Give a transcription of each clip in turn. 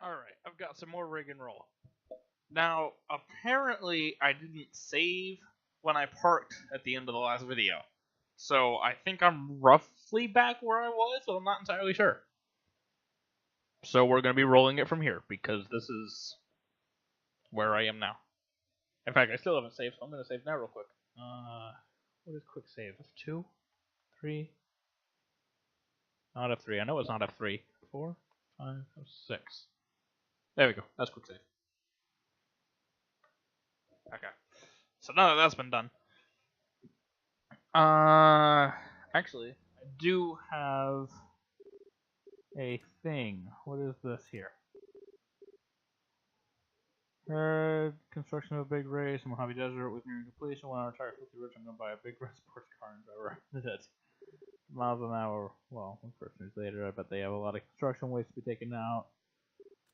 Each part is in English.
Alright, I've got some more rig and roll. Now, apparently I didn't save when I parked at the end of the last video. So I think I'm roughly back where I was, but I'm not entirely sure. So we're going to be rolling it from here, because this is where I am now. In fact, I still haven't saved, so I'm going to save now real quick. What is quick save? F2? 3? Not F3. I know it's not F3. 4? 5? 6. There we go. That's quick save. Okay. So now that that's been done. Actually, I do have a thing. What is this here? Construction of a big race in Mojave Desert with nearing completion. When I retire 50 rich, I'm going to buy a big red sports car and drive around it. Miles an hour. Well, 1 years later, I bet they have a lot of construction waste to be taken out.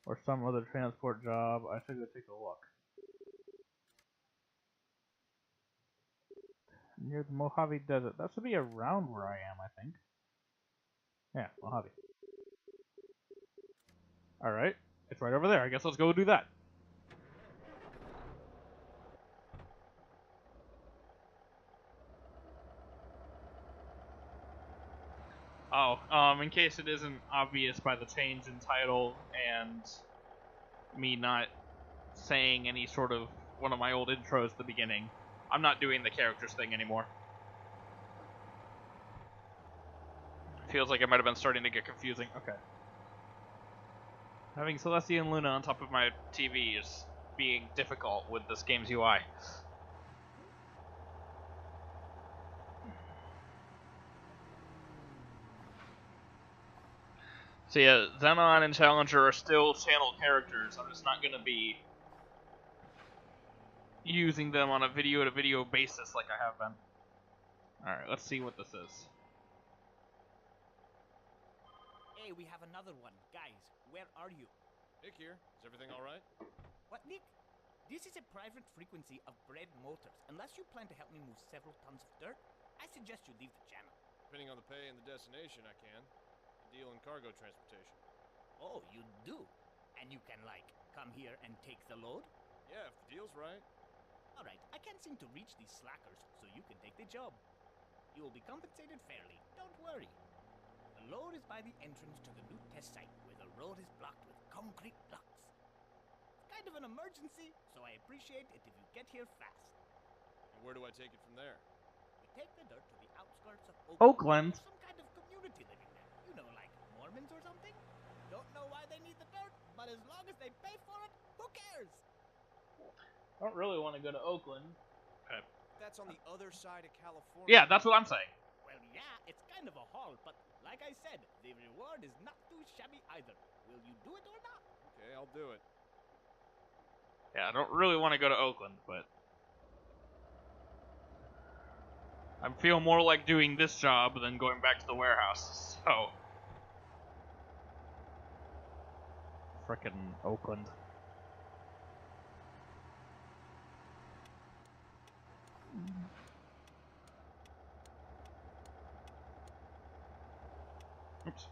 Or some other transport job. I should go take a look. Near the Mojave Desert. That should be around where I am, I think. Yeah, Mojave. Alright. It's right over there. I guess let's go do that. Oh, in case it isn't obvious by the change in title and me not saying any sort of one of my old intros at the beginning, I'm not doing the characters thing anymore. Feels like it might have been starting to get confusing. Okay. Having Celestia and Luna on top of my TV is being difficult with this game's UI. So yeah, Xenon and Challenger are still channel characters. I'm just not going to be using them on a video-to-video basis like I have been. Alright, let's see what this is. Hey, we have another one. Guys, where are you? Nick here. Is everything alright? What, Nick? This is a private frequency of Bread Motors. Unless you plan to help me move several tons of dirt, I suggest you leave the channel. Depending on the pay and the destination, I can. Deal in cargo transportation. Oh, you do? And you can, like, come here and take the load? Yeah, if the deal's right. Alright, I can't seem to reach these slackers, so you can take the job. You will be compensated fairly, don't worry. The load is by the entrance to the new test site, where the road is blocked with concrete blocks. It's kind of an emergency, so I appreciate it if you get here fast. And where do I take it from there? We take the dirt to the outskirts of Oakland. Oakland? Some kind of community living there. You know, like Mormons or something? Don't know why they need the dirt, but as long as they pay for it, who cares? I don't really want to go to Oakland. Okay. That's on the other side of California. Yeah, that's what I'm saying. Well, yeah, it's kind of a haul, but like I said, the reward is not too shabby either. Will you do it or not? Okay, I'll do it. Yeah, I don't really want to go to Oakland, but I feel more like doing this job than going back to the warehouse, so. Frickin' Oakland. Oops.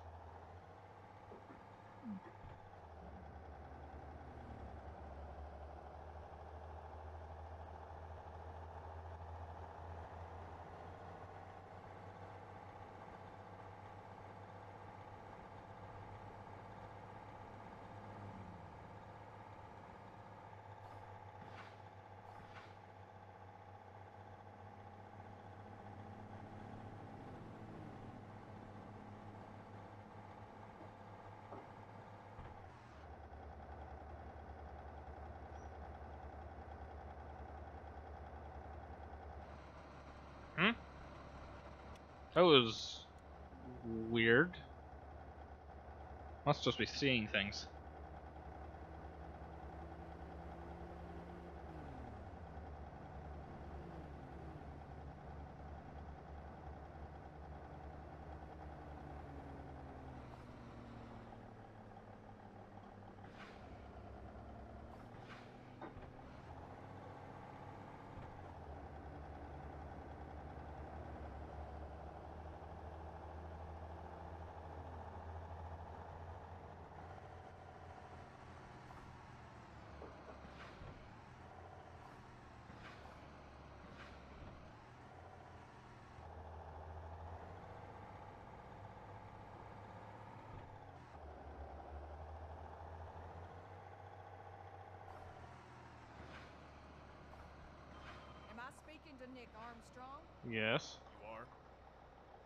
That was weird. Must just be seeing things. Nick Armstrong? Yes. You are?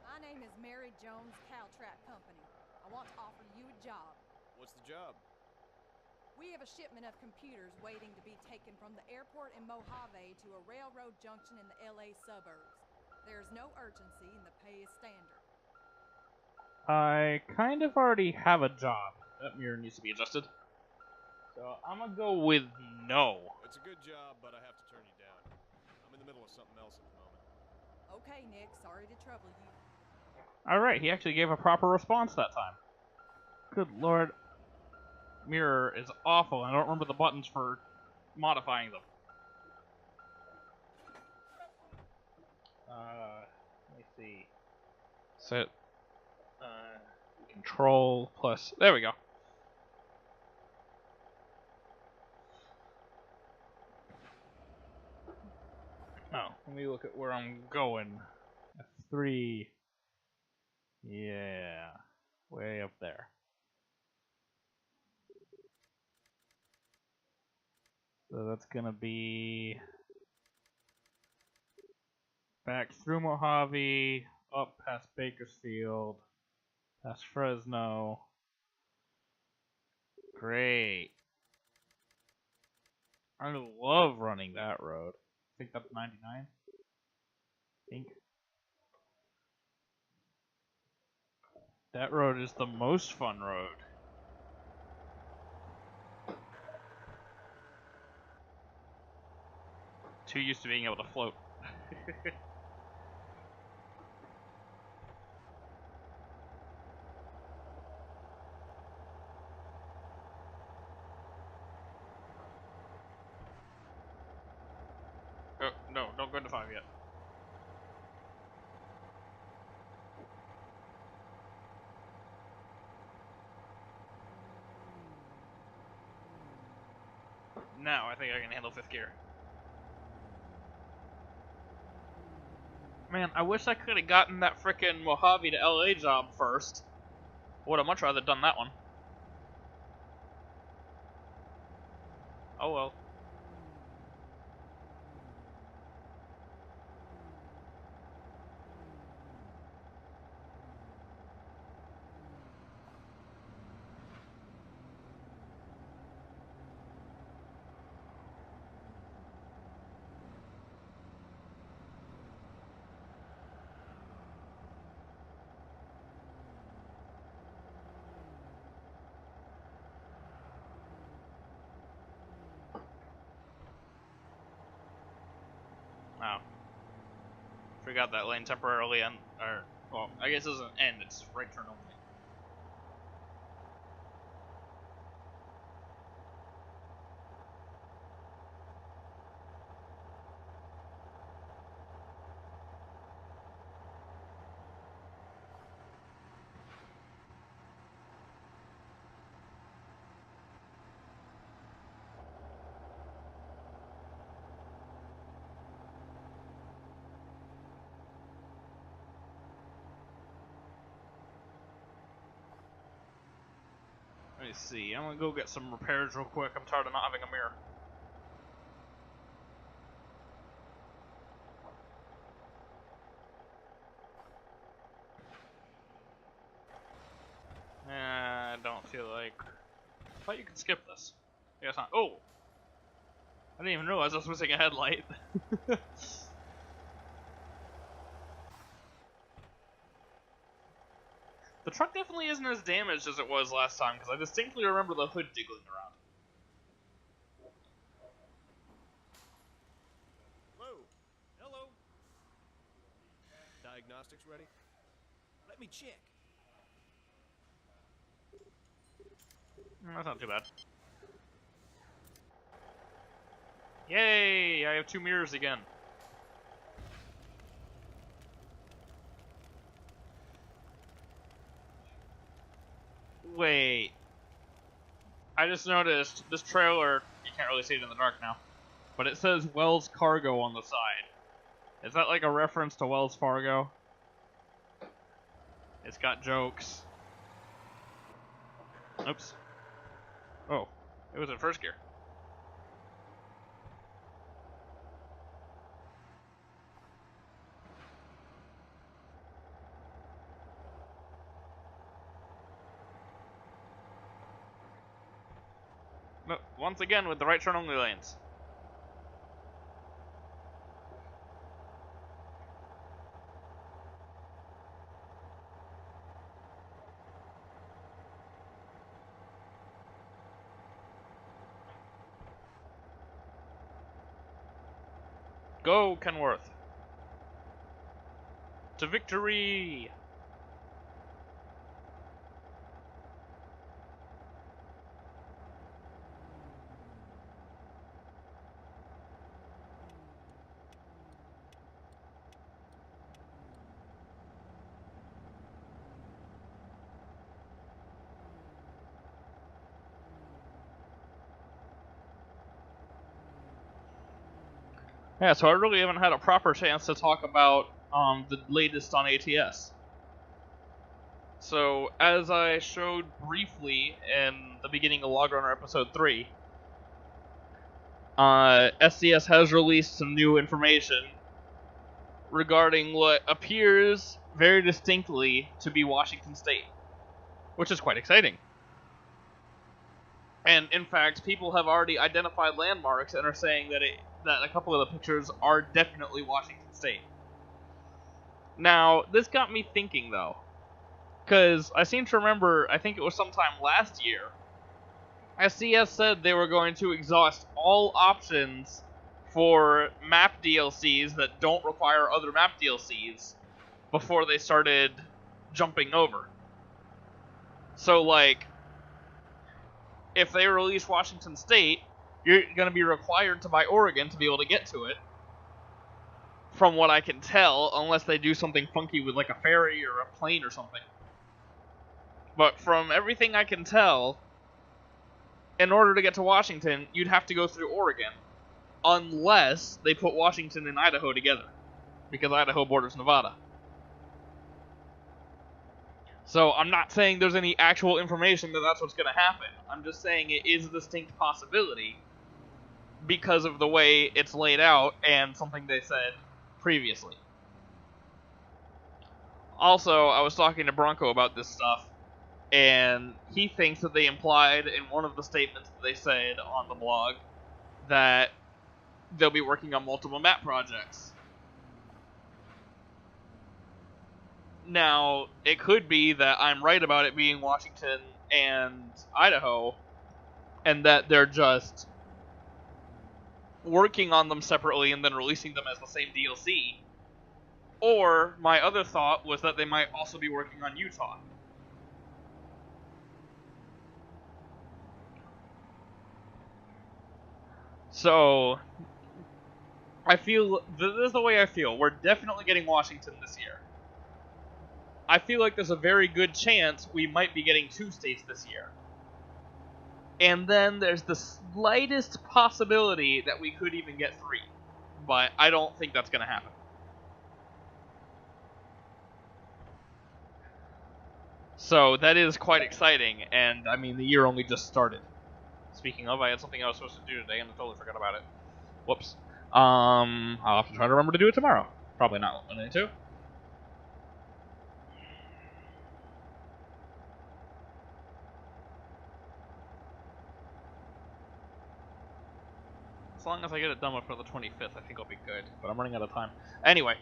My name is Mary Jones Caltrap Company. I want to offer you a job. What's the job? We have a shipment of computers waiting to be taken from the airport in Mojave to a railroad junction in the LA suburbs. There's no urgency and the pay is standard. I kind of already have a job. That mirror needs to be adjusted. So I'm gonna go with no. It's a good job, but I have to turn you down. I'm in the middle of something else at the moment. Okay, Nick, sorry to trouble you. Alright, he actually gave a proper response that time. Good lord. Mirror is awful, and I don't remember the buttons for modifying them. Let me see. Set control plus. There we go. Oh, let me look at where I'm going. F3. Yeah. Way up there. So that's gonna be back through Mojave, up past Bakersfield, past Fresno. Great. I love running that road. I think that's 99. I think. That road is the most fun road. Too used to being able to float. Oh, no, don't go into 5 yet. Now I think I can handle 5th gear. Man, I wish I could have gotten that frickin' Mojave to LA job first. Would have much rather done that one. Oh well. Wow. Forgot that lane temporarily end, or, well, I guess it doesn't end, it's right turn only. Let me see, I'm gonna go get some repairs real quick, I'm tired of not having a mirror. I don't feel like... I thought you could skip this. I guess not. Oh! I didn't even realize I was missing a headlight. The truck definitely isn't as damaged as it was last time, because I distinctly remember the hood jiggling around. Hello? Hello? Diagnostics ready? Let me check. That's not too bad. Yay! I have 2 mirrors again. Wait. I just noticed this trailer, you can't really see it in the dark now, but it says Wells Cargo on the side. Is that like a reference to Wells Fargo? It's got jokes. Oops. Oh, it was in 1st gear. Once again, with the right turn only lanes. Go, Kenworth. To victory! Yeah, so I really haven't had a proper chance to talk about the latest on ATS. So, as I showed briefly in the beginning of Logrunner episode 3, SCS has released some new information regarding what appears very distinctly to be Washington State, which is quite exciting. And in fact, people have already identified landmarks and are saying that that a couple of the pictures are definitely Washington State. Now, this got me thinking though, because I seem to remember, I think it was sometime last year, SCS said they were going to exhaust all options for map DLCs that don't require other map DLCs before they started jumping over. So, like, if they release Washington State, you're going to be required to buy Oregon to be able to get to it, from what I can tell, unless they do something funky with, like, a ferry or a plane or something. But from everything I can tell, in order to get to Washington, you'd have to go through Oregon, unless they put Washington and Idaho together, because Idaho borders Nevada. So I'm not saying there's any actual information that that's what's going to happen. I'm just saying it is a distinct possibility because of the way it's laid out and something they said previously. Also, I was talking to Bronco about this stuff, and he thinks that they implied in one of the statements that they said on the blog that they'll be working on multiple map projects. Now, it could be that I'm right about it being Washington and Idaho, and that they're just working on them separately and then releasing them as the same DLC. Or, my other thought was that they might also be working on Utah. So, I feel, this is the way I feel, we're definitely getting Washington this year. I feel like there's a very good chance we might be getting 2 states this year. And then there's the slightest possibility that we could even get 3. But I don't think that's going to happen. So that is quite exciting, and I mean, the year only just started. Speaking of, I had something I was supposed to do today and I totally forgot about it. Whoops. I'll have to try to remember to do it tomorrow. Probably not when I need to. As long as I get it done before the 25th, I think I'll be good. But I'm running out of time. Anyway,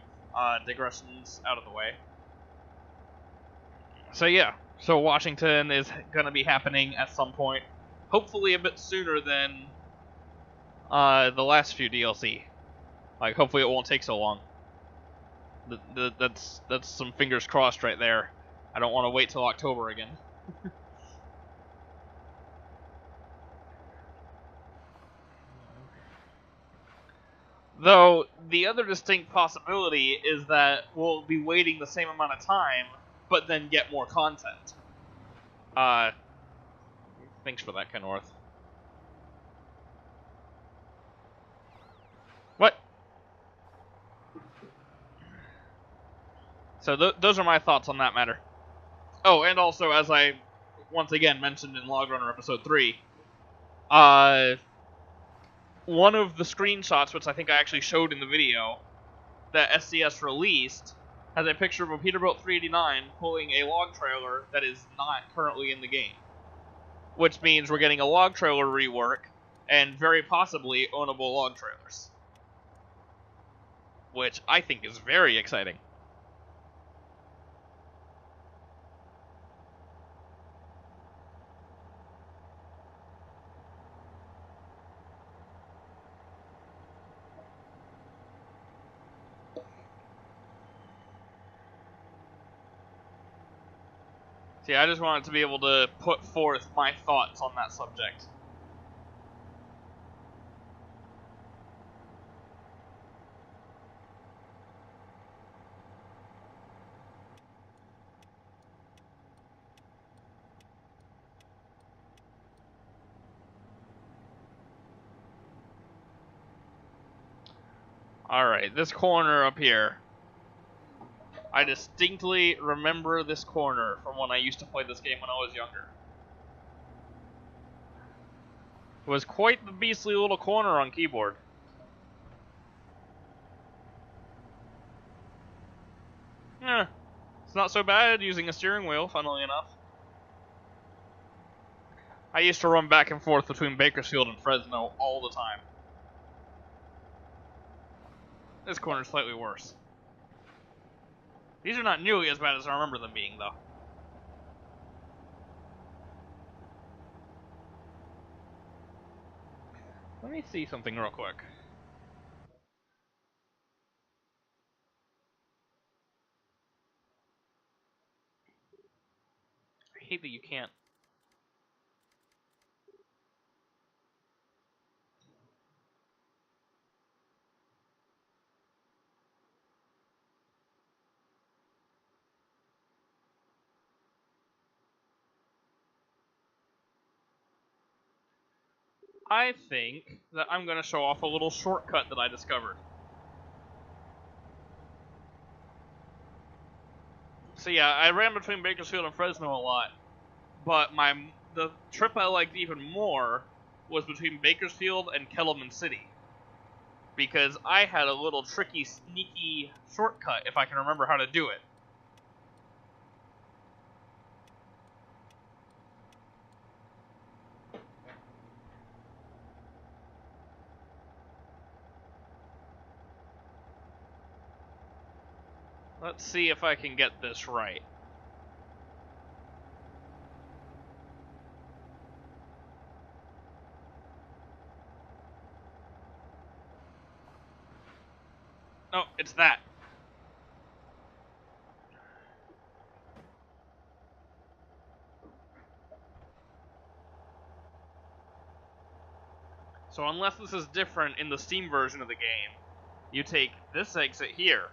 digressions out of the way. So yeah, so Washington is going to be happening at some point. Hopefully a bit sooner than the last few DLC. Like, hopefully it won't take so long. That's some fingers crossed right there. I don't want to wait till October again. Though, the other distinct possibility is that we'll be waiting the same amount of time, but then get more content. Thanks for that, Kenworth. What? So those are my thoughts on that matter. Oh, and also, as I once again mentioned in Logrunner episode 3, one of the screenshots, which I think I actually showed in the video, that SCS released, has a picture of a Peterbilt 389 pulling a log trailer that is not currently in the game. which means we're getting a log trailer rework and very possibly ownable log trailers, which I think is very exciting. See, I just wanted to be able to put forth my thoughts on that subject. Alright, this corner up here. I distinctly remember this corner from when I used to play this game when I was younger. It was quite the beastly little corner on keyboard. It's not so bad using a steering wheel, funnily enough. I used to run back and forth between Bakersfield and Fresno all the time. This corner's slightly worse. These are not nearly as bad as I remember them being, though. Let me see something real quick. I hate that you can't. I think that I'm going to show off a little shortcut that I discovered. So yeah, I ran between Bakersfield and Fresno a lot, but the trip I liked even more was between Bakersfield and Kellerman City, because I had a little tricky, sneaky shortcut if I can remember how to do it. Let's see if I can get this right. Oh, it's that. So unless this is different in the Steam version of the game, you take this exit here.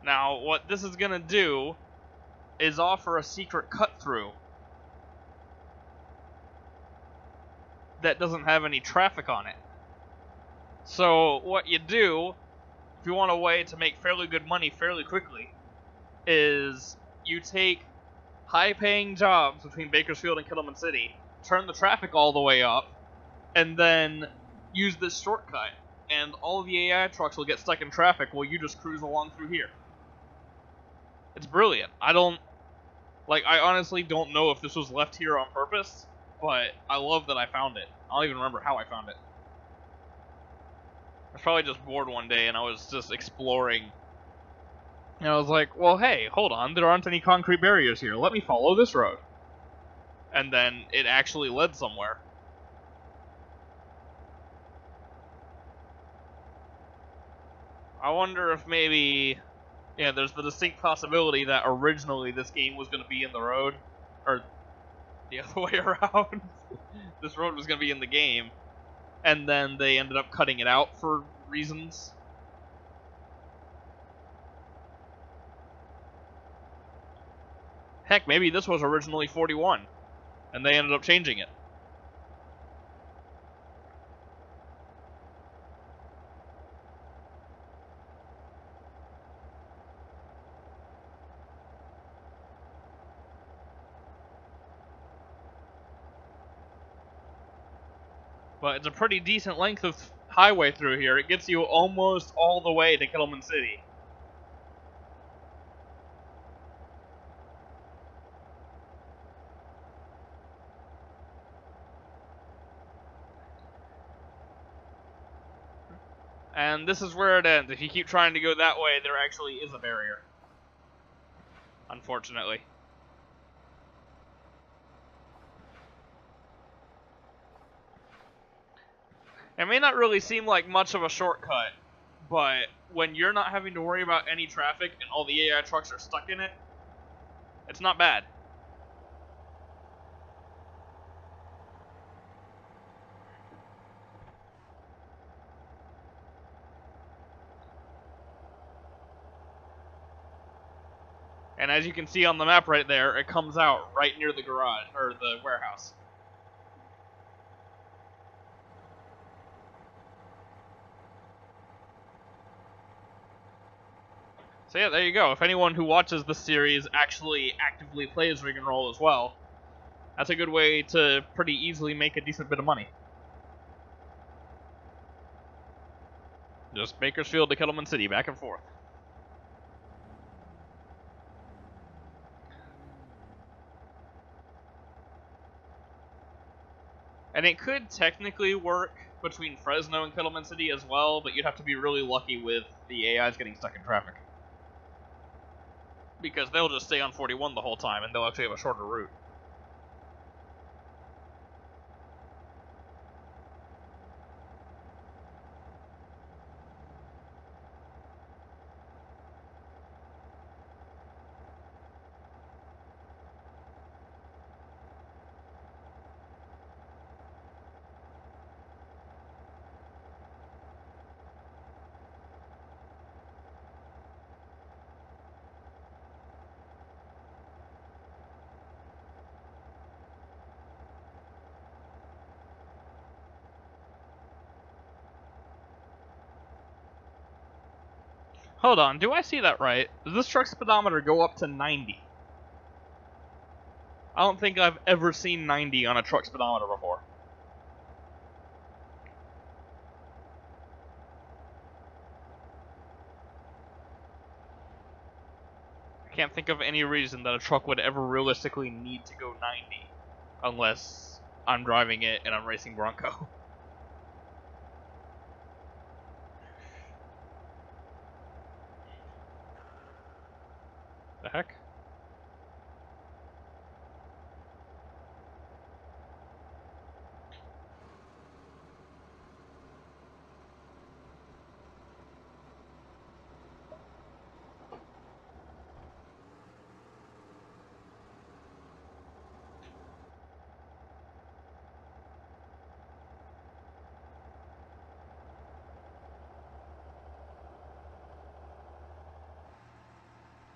Now, what this is going to do is offer a secret cut-through that doesn't have any traffic on it. So, what you do, if you want a way to make fairly good money fairly quickly, is you take high-paying jobs between Bakersfield and Kellerman City, turn the traffic all the way up, and then use this shortcut, and all of the AI trucks will get stuck in traffic while you just cruise along through here. It's brilliant. I honestly don't know if this was left here on purpose, but I love that I found it. I don't even remember how I found it. I was probably just bored one day and I was just exploring. And I was like, well, hey, hold on, there aren't any concrete barriers here. Let me follow this road. And then it actually led somewhere. I wonder if maybe... Yeah, there's the distinct possibility that originally this game was going to be in the road, or the other way around. This road was going to be in the game, and then they ended up cutting it out for reasons. Heck, maybe this was originally 41, and they ended up changing it. but it's a pretty decent length of highway through here. It gets you almost all the way to Kittleman City. And this is where it ends. If you keep trying to go that way, there actually is a barrier. Unfortunately. It may not really seem like much of a shortcut, but when you're not having to worry about any traffic and all the AI trucks are stuck in it, it's not bad. And as you can see on the map right there, it comes out right near the garage, or the warehouse. So yeah, there you go. If anyone who watches this series actually actively plays Rig and Roll as well, that's a good way to pretty easily make a decent bit of money. Just Bakersfield to Kettleman City, back and forth. And it could technically work between Fresno and Kettleman City as well, but you'd have to be really lucky with the AIs getting stuck in traffic. Because they'll just stay on 41 the whole time, and they'll actually have a shorter route. Hold on, do I see that right? Does this truck speedometer go up to 90? I don't think I've ever seen 90 on a truck speedometer before. I can't think of any reason that a truck would ever realistically need to go 90, unless I'm driving it and I'm racing Bronco. The heck?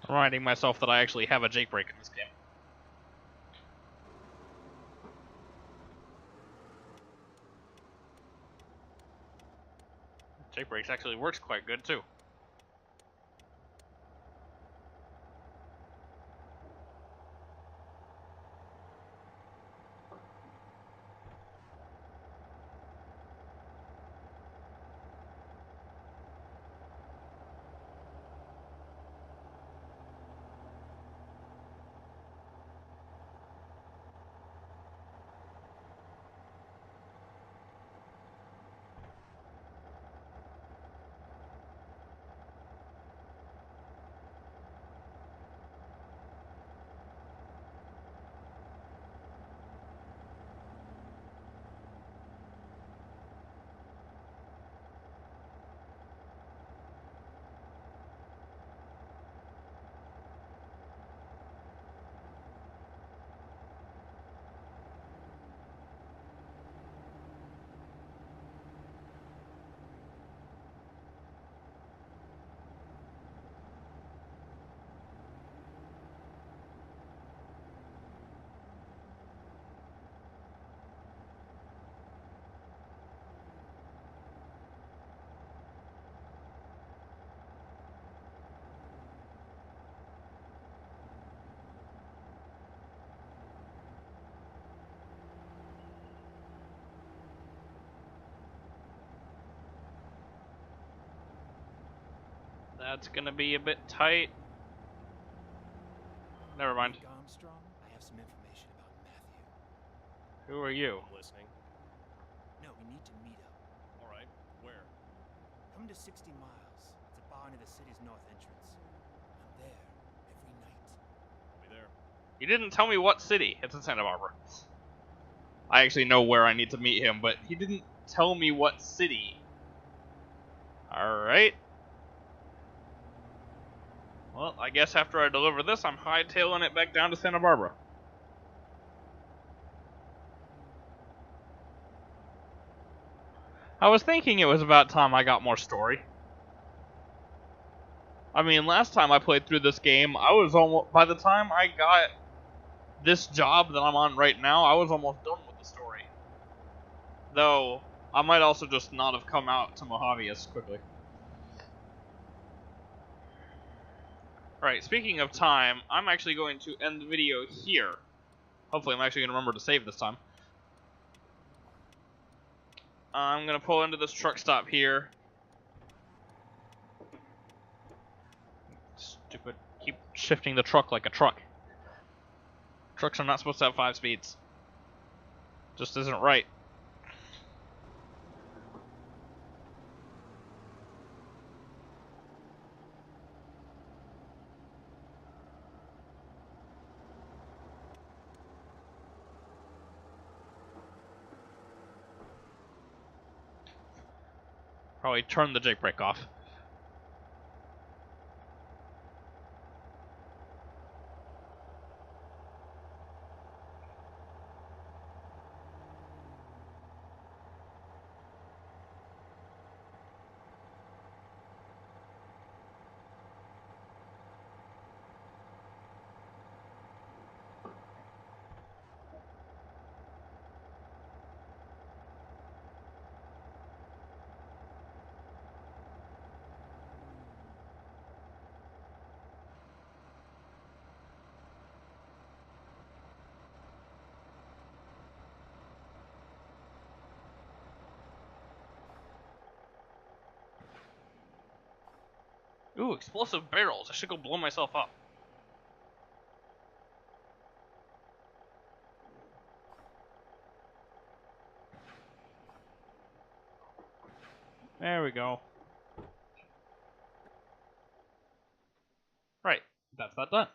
Reminding myself that I actually have a jake brake in this game. Jake brakes actually works quite good too. That's gonna be a bit tight. Never mind. Armstrong, I have some information about Matthew. Who are you? I'm listening. No, we need to meet up. All right, where? Come to 60 miles. It's a bar near the city's north entrance. I'm there every night. I'll be there. He didn't tell me what city. It's in Santa Barbara. I actually know where I need to meet him, but he didn't tell me what city. Alright. Well, I guess after I deliver this, I'm hightailing it back down to Santa Barbara. I was thinking it was about time I got more story. I mean, last time I played through this game, I was almost, by the time I got this job that I'm on right now, I was almost done with the story. Though, I might also just not have come out to Mojave as quickly. Alright, speaking of time, I'm actually going to end the video here. Hopefully I'm actually going to remember to save this time. I'm going to pull into this truck stop here. Stupid. Keep shifting the truck like a truck. Trucks are not supposed to have 5 speeds. Just isn't right. Probably turn the jake brake off. Ooh, explosive barrels. I should go blow myself up. There we go. Right, that's that done.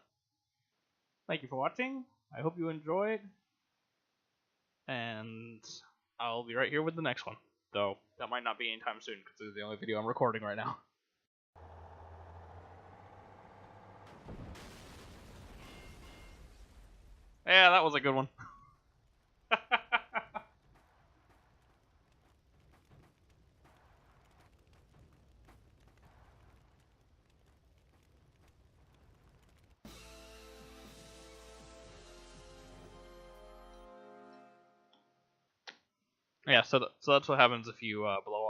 Thank you for watching. I hope you enjoyed. And I'll be right here with the next one. Though, that might not be anytime soon, because this is the only video I'm recording right now. Yeah, that was a good one. Yeah, so that's what happens if you blow